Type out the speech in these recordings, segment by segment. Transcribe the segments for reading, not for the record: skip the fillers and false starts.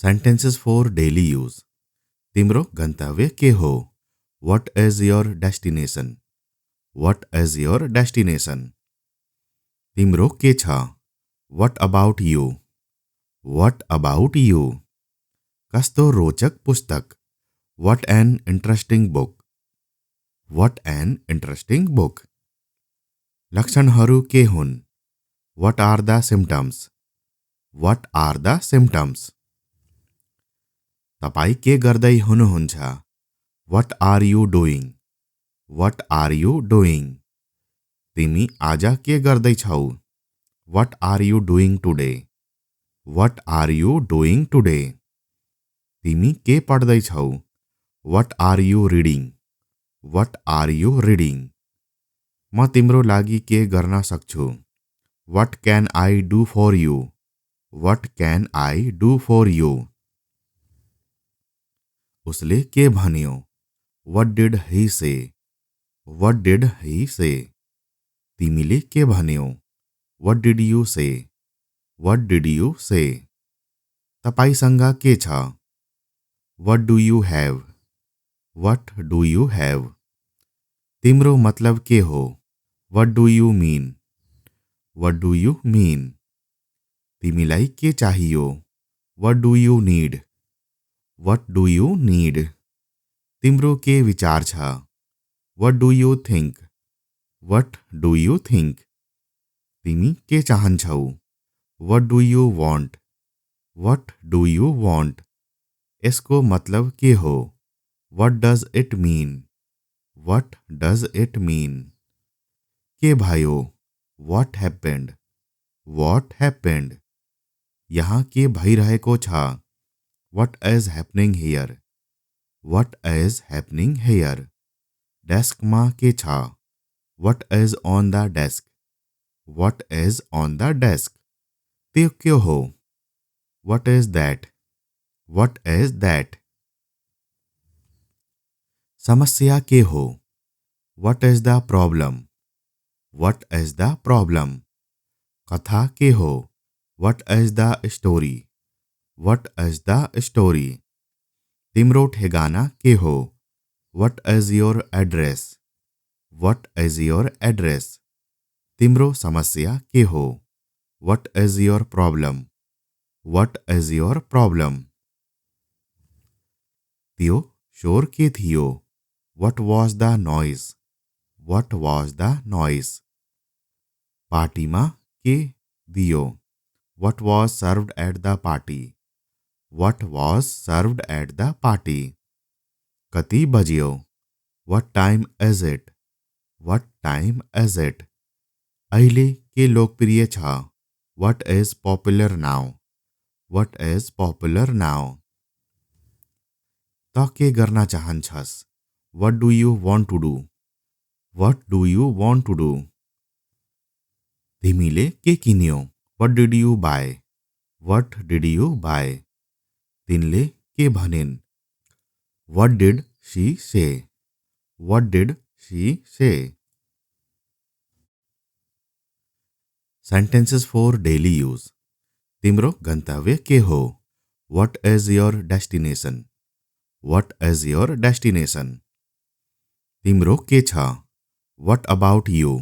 Sentences for daily use. तिम्रो गन्तव्य के हो? What is your destination? What is your destination? तिम्रो के छ? What about you? What about you? कस्तो रोचक पुस्तक? What an interesting book. What an interesting book. लक्षणहरू के हुन्? What are the symptoms? What are the symptoms? तपाई के गर्दै हुनुहुन्छ? What are you doing? What are you doing? तिमी आज के गर्दैछौ? What are you doing today? What are you doing today? तिमी के पढ्दैछौ? What are you reading? What are you reading? म तिम्रो लागि के गर्न सक्छु? What can I do for you? What can I do for you? उसले के भन्यो? What did he say? What did he say? तिमीले के भन्यौ? What did you say? What did you say? तपाईसँग के छ? What do you have? What do you have? तिम्रो मतलब के हो? What do you mean? What do you mean? तिमीलाई के चाहियो? What do you need? What do you need? तिम्रो के विचार छ? What do you think? What do you think? तिमी के चाहन्छौ? What do you want? What do you want? यसको मतलब के हो? What does it mean? What does it mean? के भयो? What happened? What happened? यहाँ के भइरहेको छ? What is happening here? What is happening here? Desk मा के छ? What is on the desk? What is on the desk? त्यो के हो? What is that? What is that? समस्या के हो? What is the problem? What is the problem? कथा के हो? What is the story? What is the story? तिम्रो ठेगाना के हो? What is your address? What is your address? तिम्रो समस्या के हो? What is your problem? What is your problem? त्यो शोर के थियो? What was the noise? What was the noise? पार्टीमा के दियो? What was served at the party? What was served at the party? कति बज्यो? What time is it? What time is it? अहिले के लोकप्रिय छ? What is popular now? What is popular now? त के गर्न चाहन्छस्? What do you want to do? What do you want to do? तिमीले के किन्यौ? What did you buy? What did you buy? तिनले के भनिन्? What did she say? What did she say? Sentences for daily use. तिम्रो गन्तव्य के हो? What is your destination? What is your destination? तिम्रो के छ? What about you?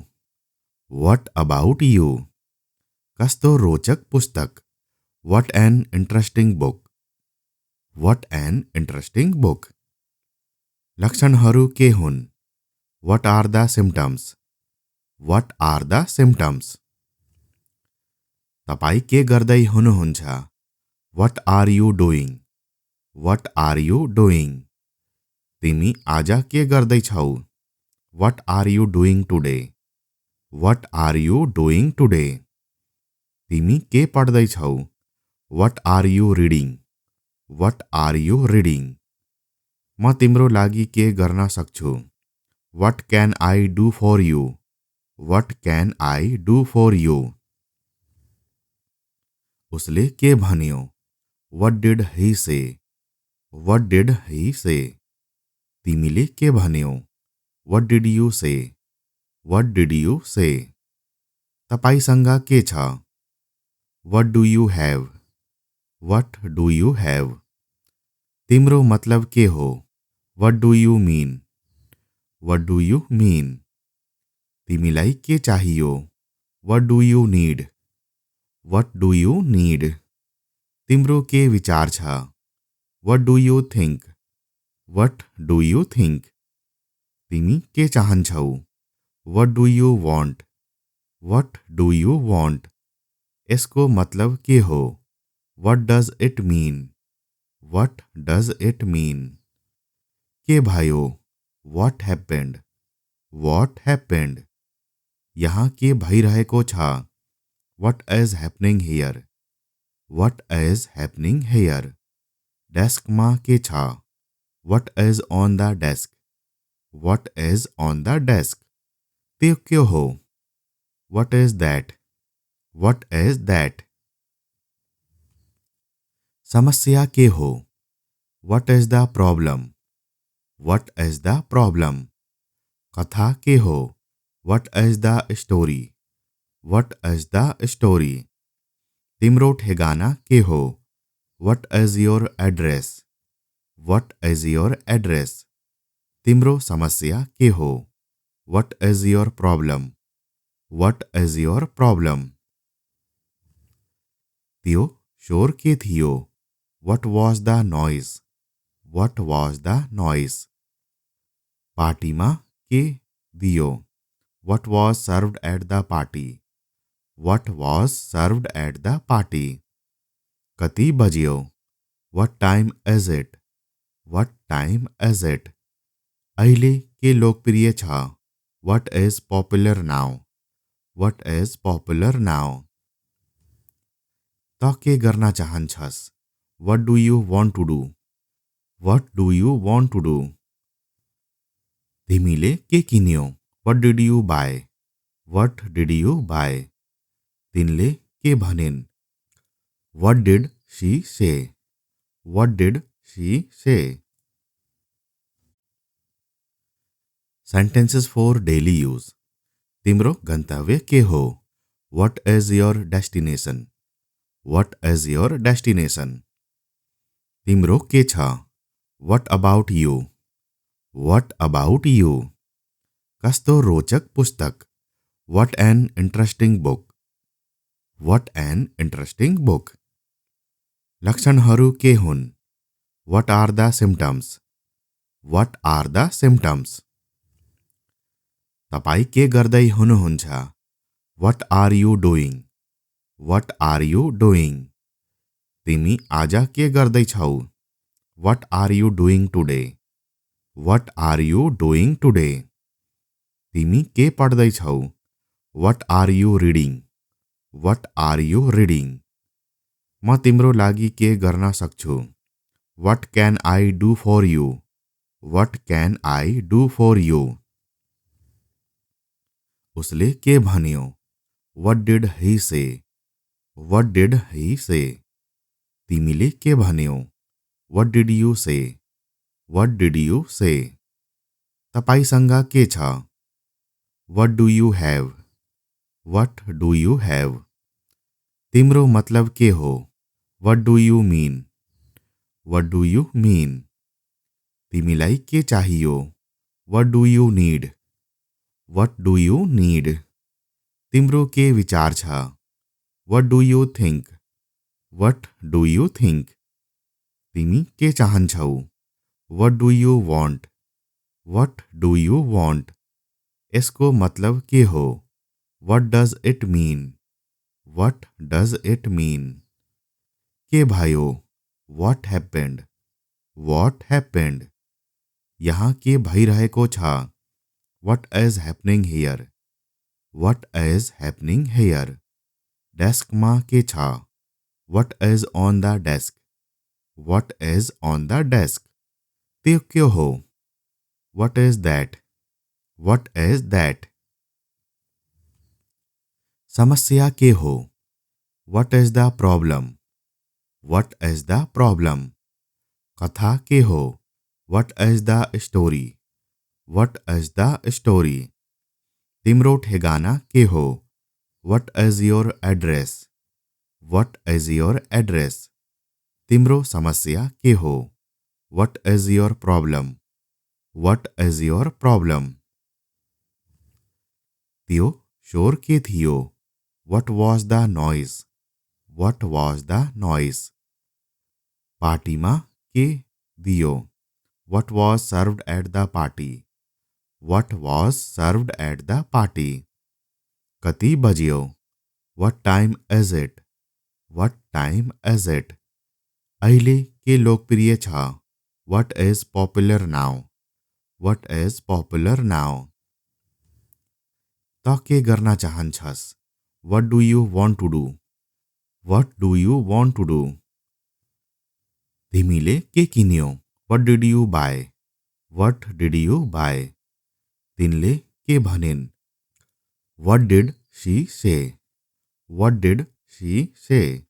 What about you? कस्तो रोचक पुस्तक? What an interesting book. What an interesting book. लक्षणहरू के हुन्? What are the symptoms? What are the symptoms? तपाई के गर्दै हुनुहुन्छ? What are you doing? What are you doing? तिमी आज के गर्दैछौ? What are you doing today? What are you doing today? तिमी के पढ्दैछौ? What are you reading? What are you reading? म तिम्रो लागि के गर्न सक्छु? What can I do for you? What can I do for you? उसले के भन्यो? What did he say? What did he say? तिमीले के भन्यौ? What did you say? What did you say? तपाईसँग के छ? What do you have? What do you have? तिम्रो मतलब के हो? What do you mean? What do you mean? तिमीलाई के चाहियो? What do you need? What do you need? तिम्रो के विचार छ? What do you think? What do you think? तिमी के चाहन्छौ? What do you want? What do you want? यसको मतलब के हो? What does it mean? What does it mean? के भयो? What happened? What happened? यहाँ के भइरहेको छ? What is happening here? What is happening here? Desk मा के छ? What is on the desk? What is on the desk? त्यो के हो? What is that? What is that? समस्या के हो? What is the problem? What is the problem? कथा के हो? What is the story? What is the story? तिम्रो ठेगाना के हो? What is your address? What is your address? तिम्रो समस्या के हो? What is your problem? What is your problem? त्यो शोर के थियो? What was the noise? What was the noise? पार्टीमा के दियो? What was served at the party? What was served at the party? कति बज्यो? What time is it? What time is it? अहिले के लोकप्रिय छ? What is popular now? What is popular now? त के गर्न चाहन्छस्? What do you want to do? What do you want to do? तिमीले के किन्यौ? What did you buy? What did you buy? तिनले के भनिन्? What did she say? What did she say? Sentences for daily use. तिम्रो गन्तव्य के हो? What is your destination? What is your destination? तिम्रो के छ? What about you? What about you? कस्तो रोचक पुस्तक? What an interesting book. What an interesting book. लक्षणहरू के हुन्? What are the symptoms? What are the symptoms? तपाई के गर्दै हुनुहुन्छ? What are you doing? What are you doing? तिमी आज के गर्दैछौ? What are you doing today? What are you doing today? तिमी के पढ्दैछौ? What are you reading? What are you reading? म तिम्रो लागि के गर्न सक्छु? What can I do for you? What can I do for you? उसले के भन्यो? What did he say? What did he say? तिमीले के भन्यौ? What did you say? What did you say? तपाईसँग के छ? What do you have? What do you have? तिम्रो मतलब के हो? What do you mean? What do you mean? तिमीलाई के चाहियो? What do you need? What do you need? तिम्रो के विचार छ? What do you think? What do you think? तिमी के चाहन्छौ? What do you want? What do you want? यसको मतलब के हो? What does it mean? What does it mean? के भयो? What happened? What happened? यहाँ के भइरहेको छ? What is happening here? What is happening here? Desk मा के छ? What is on the desk? What is on the desk? त्यो के हो? What is that? What is that? समस्या के हो? What is the problem? What is the problem? कथा के हो? What is the story? What is the story? तिम्रो ठेगाना के हो? What is your address? What is your address? तिम्रो समस्या के हो? What is your problem? What is your problem? त्यो शोर के थियो? What was the noise? What was the noise? पार्टीमा के दियो? What was served at the party? What was served at the party? कति बज्यो? What time is it? What time is it? अहिले के लोकप्रिय छ? What is popular now? What is popular now? त के गर्न चाहन्छस्? What do you want to do? What do you want to do? तिमीले के किन्यौ? What did you buy? What did you buy? तिनले के भनिन्? What did she say? What did she say?